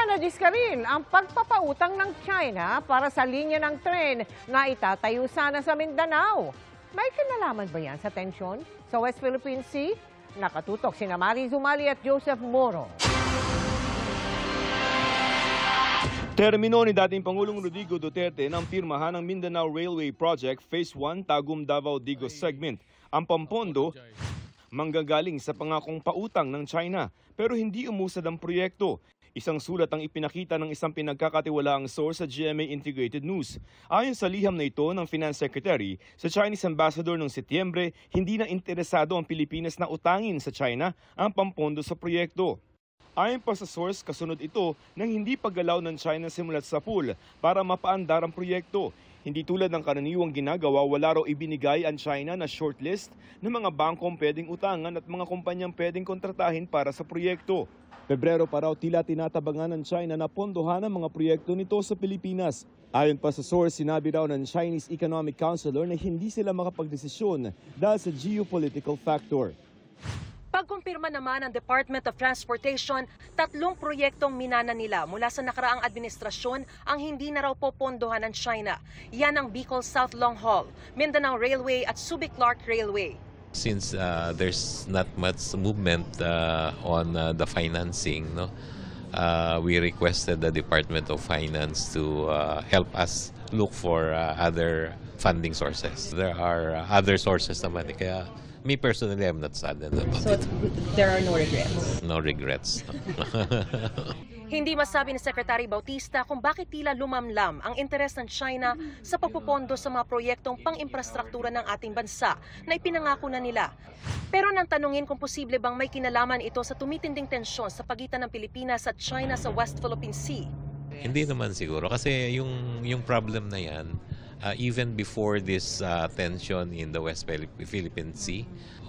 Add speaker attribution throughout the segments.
Speaker 1: Nadiskaril ang pagpapautang ng China para sa linya ng tren na itatayo sana sa Mindanao. May kinalaman ba yan sa tensyon sa West Philippine Sea? Nakatutok sina Mariz Umali at Joseph Moro.
Speaker 2: Termino ni dating Pangulong Rodrigo Duterte ng pirmahan ng Mindanao Railway Project Phase 1 Tagum-Davao-Digos Segment. Ang pampondo manggagaling sa pangakong pautang ng China pero hindi umusad ang proyekto. Isang sulat ang ipinakita ng isang pinagkakatiwalaang source sa GMA Integrated News. Ayon sa liham na ito ng Finance Secretary, sa Chinese Ambassador noong Setyembre, hindi na interesado ang Pilipinas na utangin sa China ang pampondo sa proyekto. Ayon pa sa source, kasunod ito ng hindi paggalaw ng China simulat sa pool para mapaandar ang proyekto. Hindi tulad ng karaniwang ginagawa, wala raw ibinigay ang China na shortlist ng mga bangkong pwedeng utangan at mga kumpanyang pwedeng kontratahin para sa proyekto. Pebrero pa raw tila tinatabangan ng China na pondohan ang mga proyekto nito sa Pilipinas. Ayon pa sa source, sinabi raw ng Chinese Economic Counselor na hindi sila makapagdesisyon dahil sa geopolitical factor.
Speaker 3: Pagkumpirma naman ng Department of Transportation, 3 proyektong minana nila mula sa nakaraang administrasyon ang hindi na raw popondohan ng China. Yan ang Bicol South Long Haul, Mindanao Railway at Subic-Clark Railway.
Speaker 4: Since there's not much movement on the financing, we requested the Department of Finance to help us look for other funding sources. There are other sources naman, kaya me personally, I'm not saddened about
Speaker 3: So
Speaker 4: it.
Speaker 3: there are no regrets?
Speaker 4: No regrets.
Speaker 3: Hindi masabi ni Secretary Bautista kung bakit tila lumamlam ang interes ng China sa pagpupondo sa mga proyektong pang-infrastruktura ng ating bansa na ipinangako na nila. Pero nang tanungin kung posible bang may kinalaman ito sa tumitinding tensyon sa pagitan ng Pilipinas at China sa West Philippine Sea.
Speaker 4: Hindi naman siguro kasi yung problem na yan, even before this tension in the West Philippine Sea,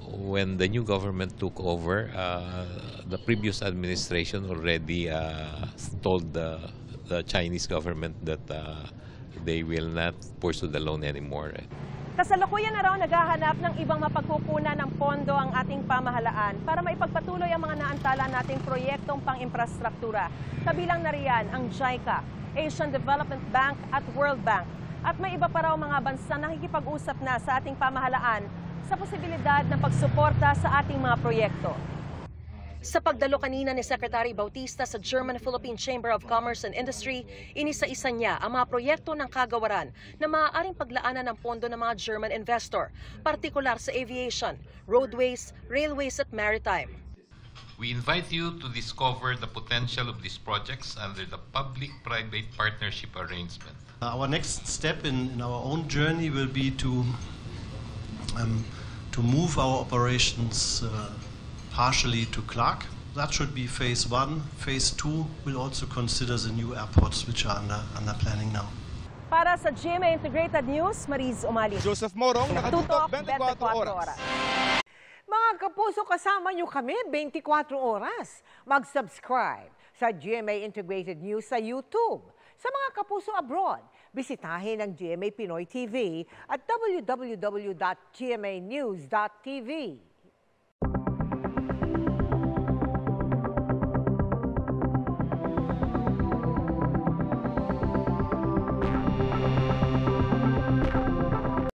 Speaker 4: when the new government took over, the previous administration already told the Chinese government that they will not pursue the loan anymore.
Speaker 3: Kasalukuyan na raw naghahanap ng ibang mapagkukunan ng pondo ang ating pamahalaan para maipagpatuloy ang mga naantala nating proyektong pang-infrastruktura. Kabilang na riyan ang JICA, Asian Development Bank at World Bank. At may iba pa raw mga bansa na nakikipag-usap na sa ating pamahalaan sa posibilidad ng pagsuporta sa ating mga proyekto. Sa pagdalo kanina ni Secretary Bautista sa German-Philippine Chamber of Commerce and Industry, inisa-isa niya ang mga proyekto ng kagawaran na maaaring paglaanan ng pondo ng mga German investor, partikular sa aviation, roadways, railways at maritime.
Speaker 5: We invite you to discover the potential of these projects under the public-private partnership arrangement.
Speaker 6: Our next step in our own journey will be to move our operations partially to Clark. That should be phase 1. Phase 2 will also consider the new airports which are under planning now.
Speaker 3: Para sa GMA Integrated News, Mariz Umali.
Speaker 2: Joseph Morong,
Speaker 3: Nakatutok,
Speaker 2: nakatutok 24 oras.
Speaker 1: Mga kapuso, kasama nyo kami 24 oras. Mag-subscribe sa GMA Integrated News sa YouTube. Sa mga kapuso abroad, bisitahin ang GMA Pinoy TV at www.gmanews.tv.